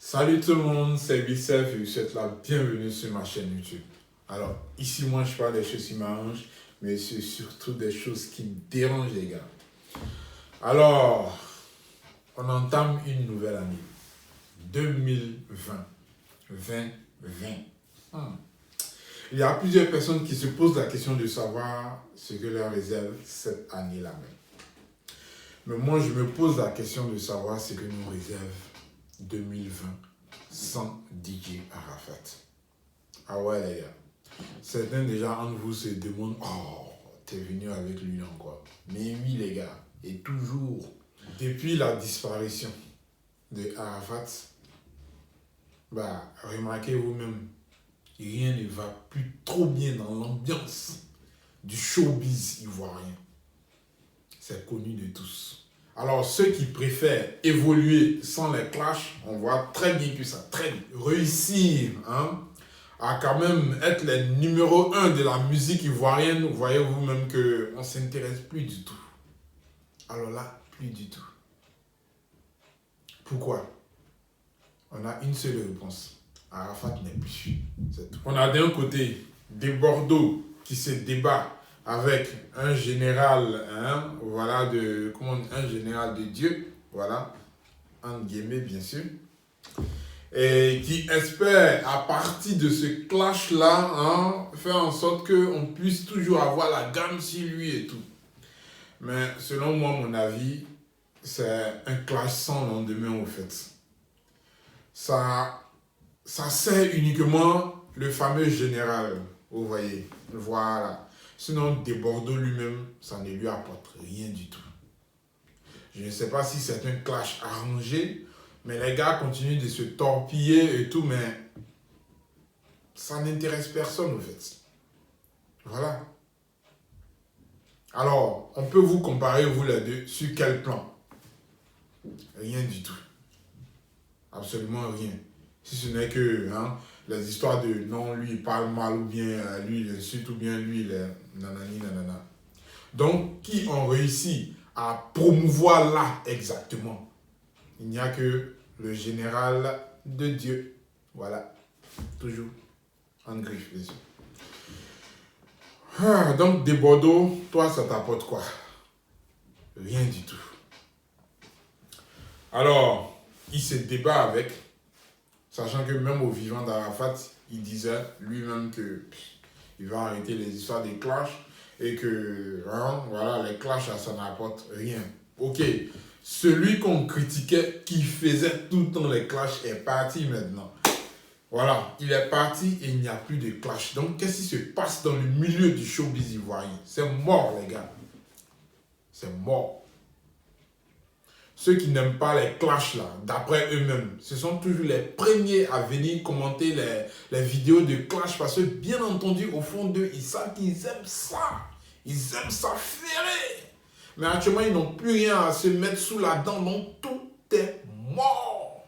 Salut tout le monde, c'est Vicef et je vous souhaite la bienvenue sur ma chaîne YouTube. Alors, ici, moi, je parle des choses qui m'arrangent, mais c'est surtout des choses qui me dérangent, les gars. Alors, on entame une nouvelle année, 2020. 2020. Il y a plusieurs personnes qui se posent la question de savoir ce que leur réserve cette année-là même. Mais moi, je me pose la question de savoir ce que nous réserve 2020 sans DJ Arafat. Ah ouais, les gars. Certains déjà entre vous se demandent, oh, t'es venu avec lui encore. Mais oui, les gars. Et toujours, depuis la disparition de Arafat, remarquez vous-même, rien ne va plus trop bien dans l'ambiance du showbiz ivoirien. C'est connu de tous. Alors, ceux qui préfèrent évoluer sans les clashs, on voit très bien que ça traîne. Réussir à quand même être les numéro 1 de la musique ivoirienne, vous voyez vous-même qu'on ne s'intéresse plus du tout. Alors là, plus du tout. Pourquoi? On a une seule réponse. Arafat n'est plus. C'est tout. On a d'un côté des Bordeaux qui se débattent avec un général, un général de Dieu, voilà, entre guillemets bien sûr, et qui espère à partir de ce clash-là, faire en sorte qu'on puisse toujours avoir la gamme sur lui et tout. Mais selon moi, mon avis, c'est un clash sans lendemain au fait. Ça sert uniquement le fameux général, vous voyez, voilà. Sinon, de Bordeaux lui-même, ça ne lui apporte rien du tout. Je ne sais pas si c'est un clash arrangé, mais les gars continuent de se torpiller et tout, mais ça n'intéresse personne au fait. Voilà. Alors, on peut vous comparer, vous les deux, sur quel plan? Rien du tout. Absolument rien. Si ce n'est que les histoires de non, lui il parle mal ou bien lui il insulte ou bien lui il est nanani nanana. Donc, qui ont réussi à promouvoir là exactement? Il n'y a que le général de Dieu. Voilà. Toujours en griffe, bien sûr. Donc, des Bordeaux, toi, ça t'apporte quoi? Rien du tout. Alors, il se débat avec, sachant que même au vivant d'Arafat, il disait lui-même qu'il va arrêter les histoires des clashs et que les clashs, ça n'apporte rien. Ok, celui qu'on critiquait, qui faisait tout le temps les clashs, est parti maintenant. Voilà, il est parti et il n'y a plus de clash. Donc, qu'est-ce qui se passe dans le milieu du showbiz ivoirien? C'est mort, les gars. C'est mort. Ceux qui n'aiment pas les clashs, là, d'après eux-mêmes, ce sont toujours les premiers à venir commenter les vidéos de clash parce que, bien entendu, au fond d'eux, ils savent qu'ils aiment ça. Ils aiment ça ferré. Mais actuellement, ils n'ont plus rien à se mettre sous la dent, donc tout est mort.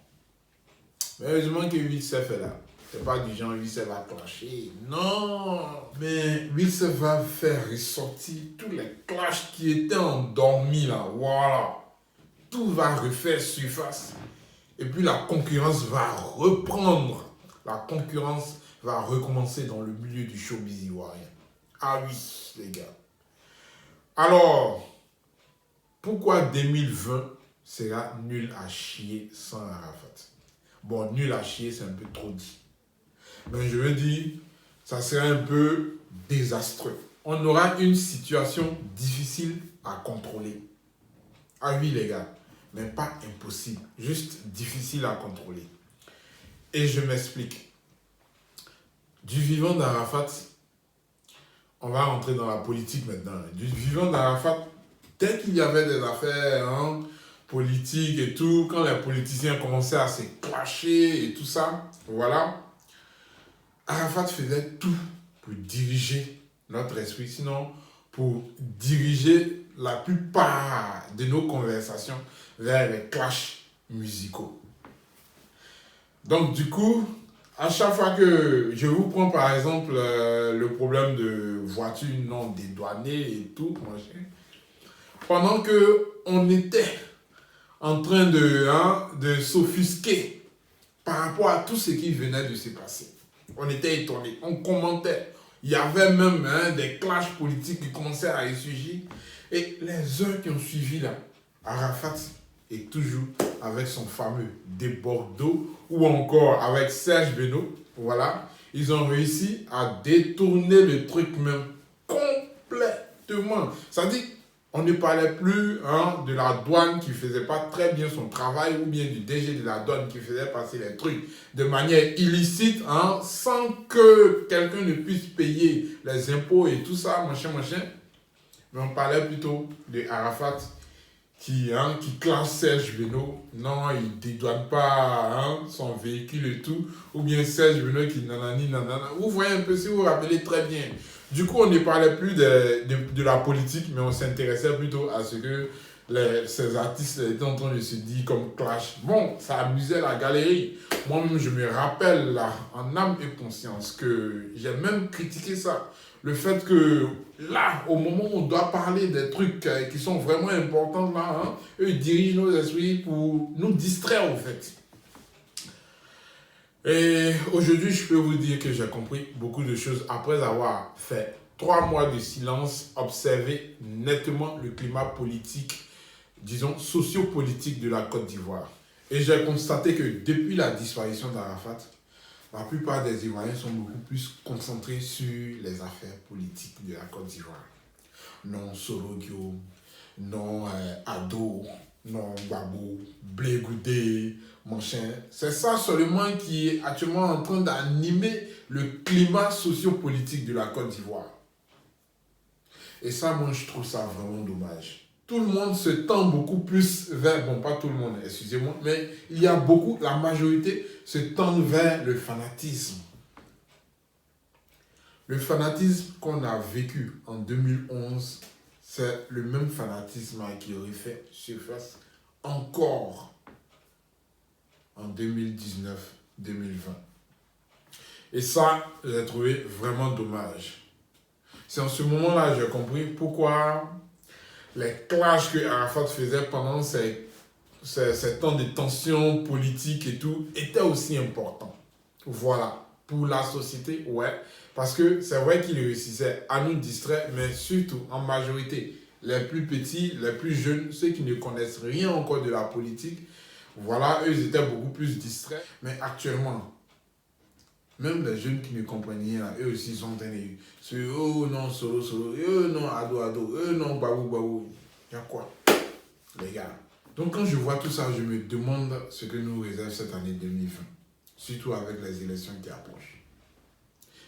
Mais heureusement que Vicef est là. C'est pas du genre Vicef va clasher. Non. Mais Vicef va faire ressortir tous les clashs qui étaient endormis là. Voilà. Tout va refaire surface. Et puis la concurrence va reprendre. La concurrence va recommencer dans le milieu du showbiz ivoirien. Ah oui, les gars. Alors, pourquoi 2020 sera nul à chier sans Arafat? Bon, nul à chier, c'est un peu trop dit. Mais je veux dire, ça sera un peu désastreux. On aura une situation difficile à contrôler. Ah oui, les gars, mais pas impossible, juste difficile à contrôler. Et je m'explique. Du vivant d'Arafat, on va rentrer dans la politique maintenant. Du vivant d'Arafat, dès qu'il y avait des affaires politiques et tout, quand les politiciens commençaient à se clasher et tout ça, voilà, Arafat faisait tout pour diriger notre esprit, sinon pour diriger la plupart de nos conversations vers les clashs musicaux. Donc du coup, à chaque fois que je vous prends par exemple le problème de voitures non dédouanées et tout, pendant qu'on était en train de s'offusquer par rapport à tout ce qui venait de se passer. On était étonnés, on commentait. Il y avait même des clashs politiques qui commençaient à ressurgir. Et les heures qui ont suivi là, Arafat est toujours avec son fameux des Bordeaux ou encore avec Serge Beno. Voilà, ils ont réussi à détourner le truc même complètement. Ça dit, on ne parlait plus de la douane qui ne faisait pas très bien son travail ou bien du DG de la douane qui faisait passer les trucs de manière illicite sans que quelqu'un ne puisse payer les impôts et tout ça, machin. Mais on parlait plutôt de Arafat qui classe Serge Beno. Non, il ne dédouane pas son véhicule et tout. Ou bien Serge Beno qui nanani. Vous voyez un peu, si vous vous rappelez très bien. Du coup, on ne parlait plus de la politique, mais on s'intéressait plutôt à ce que ces artistes étaient en train de se dire comme clash. Bon, ça amusait la galerie. Moi-même, je me rappelle là, en âme et conscience, que j'ai même critiqué ça. Le fait que là, au moment où on doit parler des trucs qui sont vraiment importants là, eux ils dirigent nos esprits pour nous distraire en fait. Et aujourd'hui, je peux vous dire que j'ai compris beaucoup de choses après avoir fait 3 mois de silence, observé nettement le climat politique, disons sociopolitique de la Côte d'Ivoire. Et j'ai constaté que depuis la disparition d'Arafat, la plupart des Ivoiriens sont beaucoup plus concentrés sur les affaires politiques de la Côte d'Ivoire. Non Sorogio, non Ado, non Gbagbo, Blé Goudé, machin. C'est ça seulement qui est actuellement en train d'animer le climat sociopolitique de la Côte d'Ivoire. Et ça, moi, je trouve ça vraiment dommage. Tout le monde se tend beaucoup plus vers, bon, pas tout le monde, excusez-moi, mais il y a beaucoup, la majorité se tend vers le fanatisme. Le fanatisme qu'on a vécu en 2011, c'est le même fanatisme qui refait surface encore en 2019-2020. Et ça, j'ai trouvé vraiment dommage. C'est en ce moment-là que j'ai compris pourquoi les clashs que Arafat faisait pendant ces temps de tension politique et tout étaient aussi importants. Voilà. Pour la société, ouais. Parce que c'est vrai qu'il réussissait à nous distraire, mais surtout, en majorité, les plus petits, les plus jeunes, ceux qui ne connaissent rien encore de la politique, voilà, eux, ils étaient beaucoup plus distraits. Mais actuellement, même les jeunes qui ne comprennent rien, eux aussi sont en train de se oh non, solo, non, ado, non, babou. Il y a quoi, les gars? Donc quand je vois tout ça, je me demande ce que nous réserve cette année 2020. Surtout avec les élections qui approchent.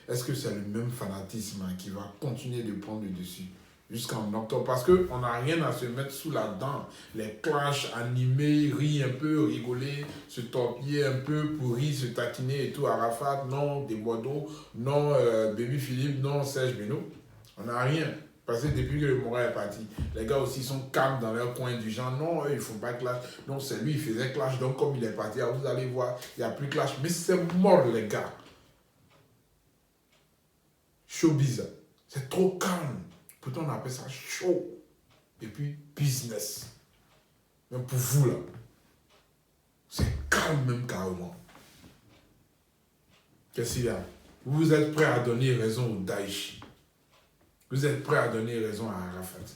Est-ce que c'est le même fanatisme qui va continuer de prendre le dessus jusqu'en octobre? Parce qu'on n'a rien à se mettre sous la dent. Les clashs animés, rire un peu, rigoler, se torpiller un peu pour rire, se taquiner et tout. Arafat, non, des Bordeaux, non, Baby Philippe, non, Serge Beno. On n'a rien. Parce que depuis que le Moral est parti, les gars aussi sont calmes dans leur coin du genre, non, eux, ils ne font pas clash. Non, c'est lui, il faisait clash. Donc, comme il est parti, vous allez voir, il n'y a plus clash. Mais c'est mort, les gars. Showbiz, c'est trop calme. Pourtant, on appelle ça show. Et puis, business. Mais pour vous, là, c'est calme même carrément. Qu'est-ce qu'il y a? Vous êtes prêts à donner raison au Daesh. Vous êtes prêts à donner raison à Arafat.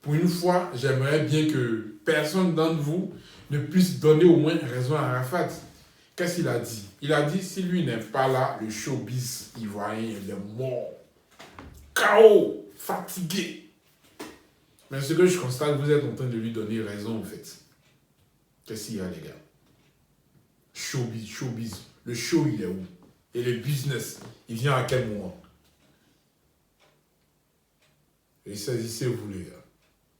Pour une fois, j'aimerais bien que personne d'entre vous ne puisse donner au moins raison à Arafat. Qu'est-ce qu'il a dit? Il a dit, si lui n'est pas là, le showbiz ivoirien, il est mort. KO, fatigué. Mais ce que je constate, vous êtes en train de lui donner raison, en fait. Qu'est-ce qu'il y a, les gars? Showbiz. Le show, il est où? Et le business, il vient à quel moment? Et saisissez-vous, les gars.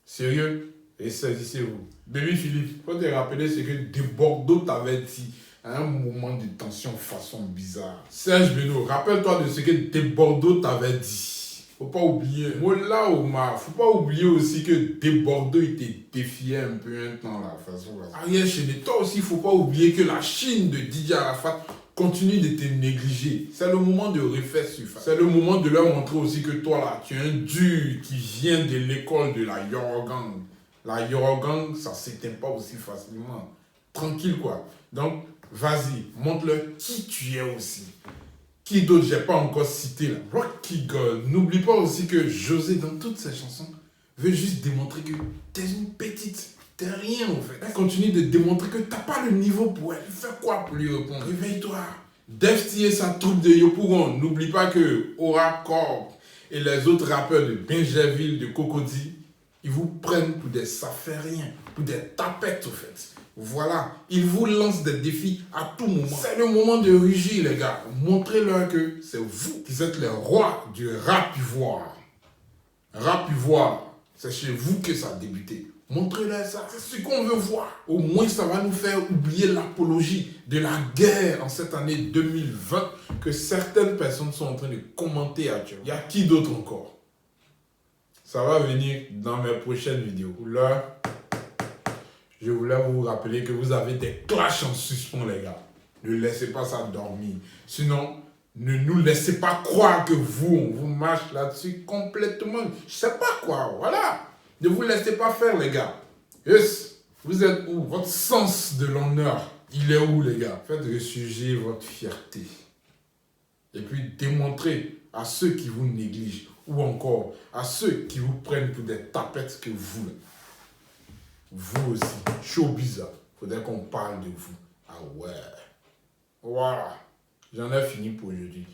Sérieux? Et saisissez-vous. Baby Philippe, faut te rappeler ce que De Bordeaux t'avait dit à un moment de tension façon bizarre. Serge Beno, rappelle-toi de ce que De Bordeaux t'avait dit. Faut pas oublier. Mola Omar, faut pas oublier aussi que De Bordeaux il te défiait un peu un temps là. Ariel Cheney, toi aussi, faut pas oublier que la Chine de Didier Arafat continue de te négliger. C'est le moment de refaire surface. C'est le moment de leur montrer aussi que toi là, tu es un dur qui vient de l'école de la Yorogang. La Yorogang, ça s'éteint pas aussi facilement. Tranquille quoi. Donc, Vas-y, montre-leur qui tu es aussi. Qui d'autre j'ai pas encore cité là? Rocky Girl. N'oublie pas aussi que José, dans toutes ses chansons, veut juste démontrer que t'es une petite. T'es rien en fait. Elle continue de démontrer que t'as pas le niveau pour elle. Fais quoi pour lui répondre? Réveille-toi. Defty et sa troupe de Yopougon. N'oublie pas que Aura Corp et les autres rappeurs de Bingerville, de Cocody, ils vous prennent pour des safairiens, pour des tapettes au fait. Voilà, ils vous lancent des défis à tout moment. C'est le moment de rugir les gars. Montrez-leur que c'est vous qui êtes les rois du rap ivoire. Rap ivoire, c'est chez vous que ça a débuté. Montrez-leur ça, c'est ce qu'on veut voir. Au moins, ça va nous faire oublier l'apologie de la guerre en cette année 2020 que certaines personnes sont en train de commenter actuellement. Il y a qui d'autre encore? Ça va venir dans mes prochaines vidéos. Là, je voulais vous rappeler que vous avez des clashs en suspens, les gars. Ne laissez pas ça dormir. Sinon, ne nous laissez pas croire que on vous marche là-dessus complètement. Je sais pas quoi, voilà. Ne vous laissez pas faire, les gars. Yes. Vous êtes où? Votre sens de l'honneur, il est où, les gars? Faites ressurgir votre fierté. Et puis démontrez à ceux qui vous négligent, ou encore à ceux qui vous prennent pour des tapettes que vous aussi, showbiz, faudrait qu'on parle de vous. Ah ouais. Voilà. J'en ai fini pour aujourd'hui.